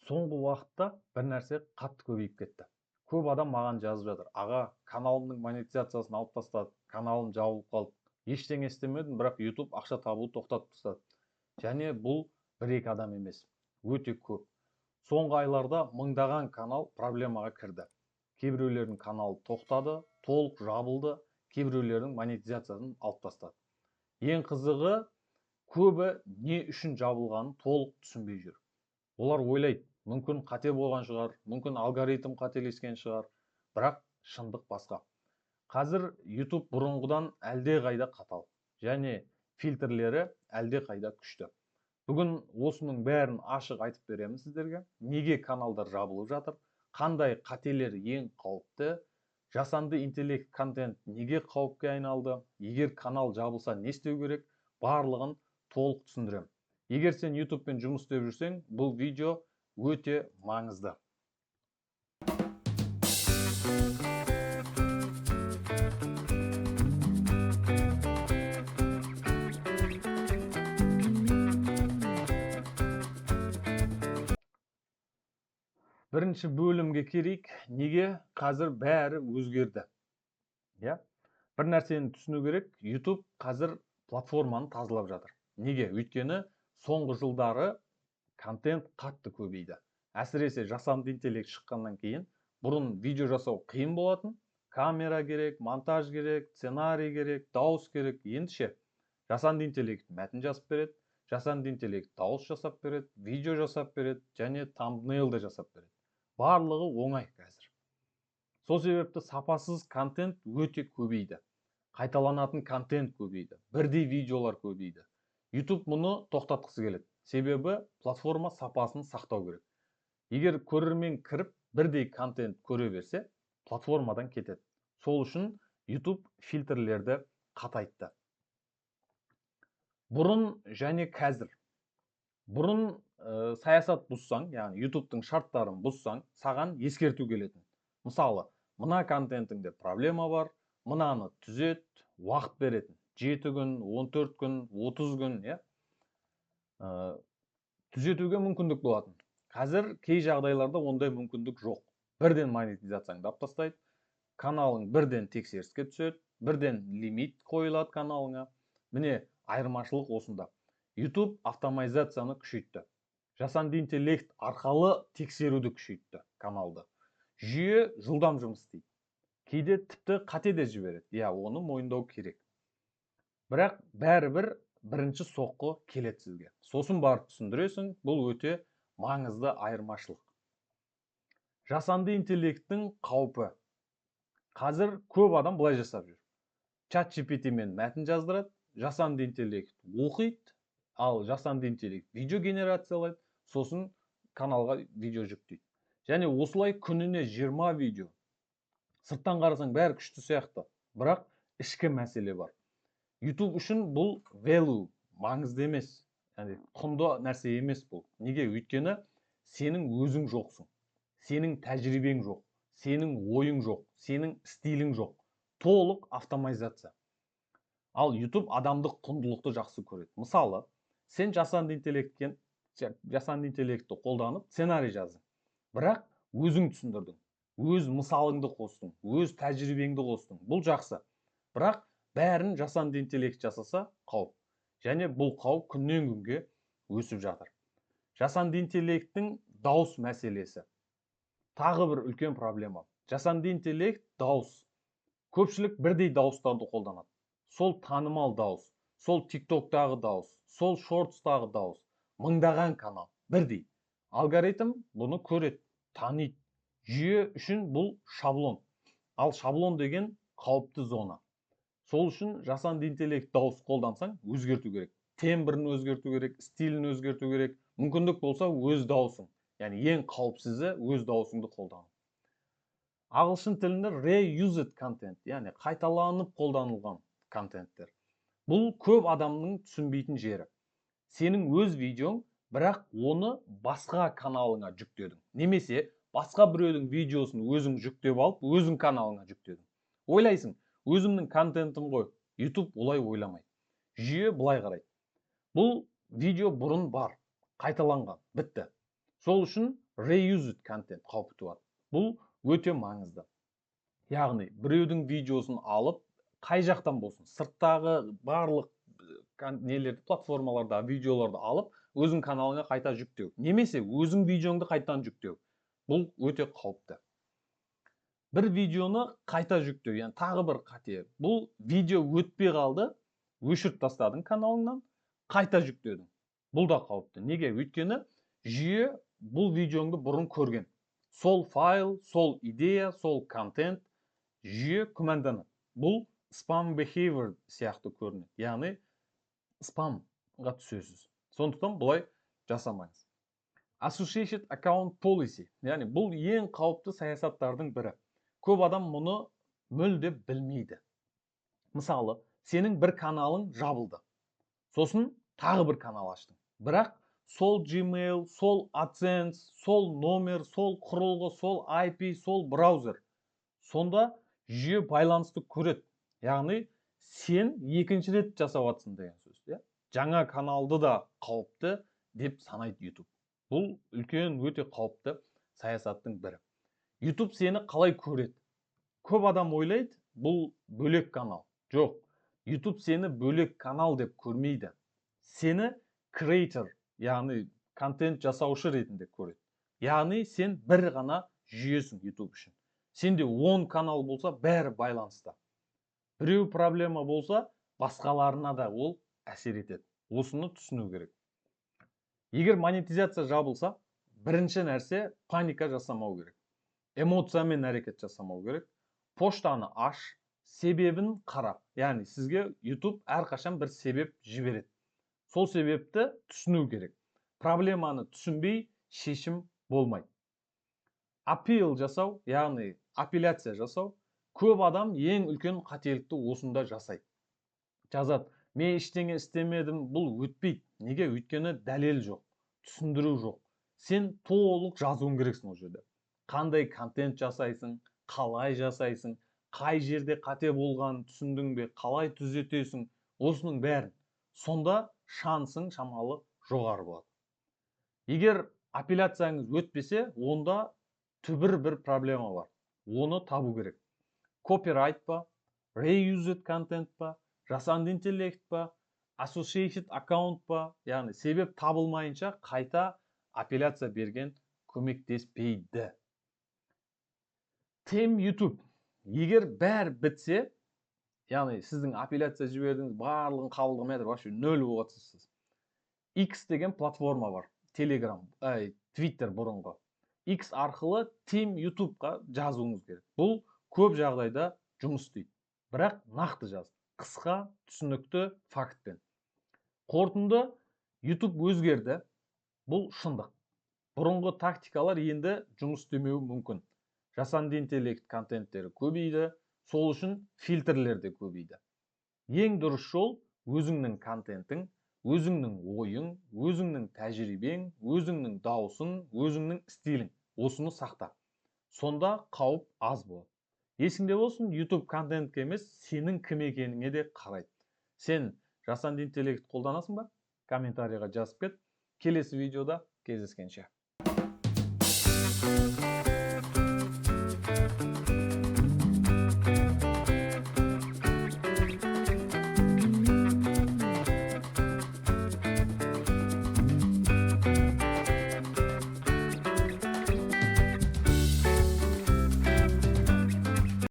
Соңғы уақытта бір нәрсе қатты көбейіп кетті. Көп адам маған жазып жатыр: аға, каналымның монетизациясын алып тастады, каналым жабылып қалды. Ештеңе істемедім, бірақ YouTube ақша табуды тоқтатып тастады. Және бұл бір-екі адам емес, өте көп. Соңғы айларда мыңдаған канал проблемаға кірді. Кейбіреулердің каналы тоқтады, толық жабылды, кейбіреулердің монетизациясын алып тастады. Ең қызығы, көбі не үшін жабылғанын толық түсінбей жүр. Олар ойлайды, мүмкін қате болған шығар, мүмкін алгоритм қателескен шығар, бірақ шындық басқа. Қазір YouTube бұрынғыдан әлде қайда қатал, және фильтрлері әлде қайда күшті. Бүгін осының бәрін ашық айтып беремін сіздерге. Неге каналдар жабылып жатыр, қандай қателер ең қауіпті, жасанды интеллект контент неге қауіпке айналды, егер канал жабылса не істеу керек, барлығын толық түсіндіремін. Егер сен YouTube'пен жұмыс істеп жүрсең, бұл видео өте маңызды. Бірінші бөлімге келейік. Неге қазір бәрі өзгерді? Бір нәрсені түсіну керек, YouTube қазір платформаны тазалап жатыр. Неге? Өйткені соңғы жылдары контент қатты көбейді. Әсіресе жасанды интеллект шыққаннан кейін, бұрын видео жасау қиын болатын, камера керек, монтаж керек, сценарий керек, дауыс керек. Енді ше, жасанды интеллект мәтін жазып береді, жасанды интеллект дауыс жасап береді, видео жасап береді, және тамбнейл да жасап береді. Барлығы оңай қазір. Сол себепті сапасыз контент өте көбейді. Қайталанатын контент көбейді. Бірдей видеолар көбейді. YouTube мұны тоқтатқысы келеді. Себебі платформа сапасын сақтау керек. Егер көрермен кіріп, бірдей контент көре берсе, платформадан кетеді. Сол үшін YouTube фильтрлерді қатайтты. Бұрын және қазір. Бұрын саясат бұзсаң, яғни YouTube-тың шарттарын бұзсаң, саған ескерту келетін. Мысалы, мына контентіңде проблема бар, мынаны түзет, уақыт беретін. 7 күн, 14 күн, 30 күн, түзетуге мүмкіндік болатын. Қазір кей жағдайларда ондай мүмкіндік жоқ. Бірден монетизацияңды алып тастайды, каналың бірден тексеріске түседі, бірден лимит қойылады каналыңа. Міне, айырмашылық осында. YouTube автоматизацияны күшейтті. Жасанды интеллект арқылы тексеруді күшейтті каналды. Жүйе жылдам жұмыс істейді. Кейде тіпті қате де жібереді. Оны мойындау керек. Бірақ бәрібір бірінші соққы келеді сізге. Сосын барып түсіндіресің, бұл өте маңызды айырмашылық. Жасанды интеллекттің қаупі. Қазір көп адам былай жасап жүр. ChatGPT-мен мәтін жаздырады, жасанды интеллект оқиды, ал жасанды интеллект видео генерациялайды, сосын каналға видео жүктейді. Және осылай күніне 20 видео. Сырттан қарасаң бәрі күшті сияқты, бірақ ішкі мәселе бар. YouTube үшін бұл value, маңызды емес, құнды нәрсе емес бұл. Неге? Өйткені сенің өзің жоқсың, сенің тәжірибең жоқ, сенің ойың жоқ, сенің стилің жоқ. Толық автоматизация. Ал YouTube адамдық құндылықты жақсы көреді. Мысалы, сен жасанды интеллектті қолданып сценарий жаздың, бірақ өзің түсіндірдің, өз мысалыңды қостың, өз тәжірибеңді қостың. Бұл жақсы. Бірақ бәрін жасанды интеллект жасаса қауіп. Және бұл қауіп күннен күнге өсіп жатыр. Жасанды интеллекттің дауыс мәселесі. Тағы бір үлкен проблема. Жасанды интеллект дауыс. Көпшілік бірдей дауыстарды қолданады. Сол танымал дауыс, сол TikTok-тағы дауыс, сол Shorts-тағы дауыс. Мыңдаған канал, бірдей. Алгоритм бұны көреді, таниды. Жүйе үшін бұл шаблон. Ал шаблон деген қауіпті зона. Сол үшін жасанды интеллект дауыс қолдансаң, өзгерту керек. Тембрін өзгерту керек, стилін өзгерту керек. Мүмкіндік болса өз дауысың. Яғни ең қауіпсізі өз дауысыңды қолдану. Ағылшын тілінде reused контент, яғни қайталанып қолданылған контенттер. Бұл көп адамның түсінбейтін жері. Сенің өз видеоң, бірақ оны басқа каналыңа жүктедің. Немесе басқа біреудің видеосын өзің жүктеп алып, өзің каналыңа жүктедің. Ойлайсың, өзімнің контентім ғой. YouTube олай ойламайды. Жүйе былай қарайды. Бұл видео бұрын бар, қайталанған, бітті. Сол үшін reused контент қаупі туады. Бұл өте маңызды. Яғни біреудің видеосын алып, қай жақтан болсын, сырттағы барлық нелерді, платформалардағы видеоларды алып, өзің каналыңа қайта жүктеу. Немесе өзің видеоңды қайтадан жүктеу. Бұл өте қауіпті. Бір видеоны қайта жүктеу, яғни тағы бір қате. Бұл видео өтпей қалды, өшіріп тастадың каналыңнан, қайта жүктедің. Бұл да қауіпті. Неге? Өйткені жүйе бұл видеоңды бұрын көрген. Сол файл, сол идея, сол контент жүйе күмәнданады. Бұл spam behavior сияқты көрінеді. Яғни спамға түсесіз. Сондықтан бұлай жасамаңыз. Associated account policy. Яғни бұл ең қауіпті саясаттардың бірі. Көп адам мұны мүлде білмейді. Мысалы, сенің бір каналың жабылды. Сосын тағы бір канал аштың. Бірақ сол Gmail, сол AdSense, сол номер, сол құрылғы, сол IP, сол браузер. Сонда жүйе байланысты көреді. Яғни сен екінші рет жасап жатсың деген сөз. Жаңа каналды да қауіпті деп санайды YouTube. Бұл үлкен өте қауіпті саясаттың бірі. YouTube сені қалай көреді? Көп адам ойлайды, бұл бөлек канал. Жоқ, YouTube сені бөлек канал деп көрмейді. Сені creator, яғни контент жасаушы ретінде көреді. Яғни сен бір ғана жүйесің YouTube үшін. Сенде 10 канал болса, бәрі байланысты. Біреу проблема болса, басқаларына да ол әсер етеді. Осыны түсіну керек. Егер монетизация жабылса, бірінші нәрсе паника жасамау керек. Эмоциямен әрекет жасамау керек. Поштаны аш, себебін қара. Яғни сізге YouTube әрқашан бір себеп жібереді. Сол себепті түсіну керек. Проблеманы түсінбей шешім болмайды. Аппел жасау, яғни апелляция жасау, көп адам ең үлкен қателікті осында жасайды. Жазады, мен ештеңе істемедім, бұл өтпейді. Неге? Өйткені дәлел жоқ, түсіндіру жоқ. Сен толық жазуың керексің ол жерде. Қандай контент жасайсың, қалай жасайсың, қай жерде қате болғанын түсіндің бе, қалай түзетесің, осының бәрін. Сонда шансың шамалы жоғары болады. Егер апелляцияңыз өтпесе, онда түбір бір проблема бар. Оны табу керек. Copyright па, reused контент па, жасанды интеллект па, associated account па, яғни себеп табылмайынша қайта апелляция берген көмектеспейді. Team YouTube. Егер бәр бітсе, яғни сіздің апелляция жібердіңіз, барлығын қабылдамай жатыр, вообще нөл болып жатсыз. X деген платформа бар. Telegram, Twitter бұрынғы. X арқылы Team YouTube-ға жазуыңыз керек. Бұл көп жағдайда жұмыс істейді. Бірақ нақты жаз. Қысқа, түсінікті фактпен. Қорытынды, YouTube өзгерді. Бұл шындық. Бұрынғы тактикалар енді жұмыс істемеуі мүмкін. Жасанды интеллект контенттері көбейді, сол үшін фильтрлер де көбейді. Ең дұрыс жол өзіңнің контентің, өзіңнің ойың, өзіңнің тәжірибең, өзіңнің даусың, өзіңнің стилің. Осыны сақта. Сонда қауіп аз болады. Есіңде болсын, YouTube контентке емес, сенің кім екеніңе де қарайды. Сен жасанды интеллект қолданасың ба? Комментарийға жазып кет. Келесі видеода кездескенше.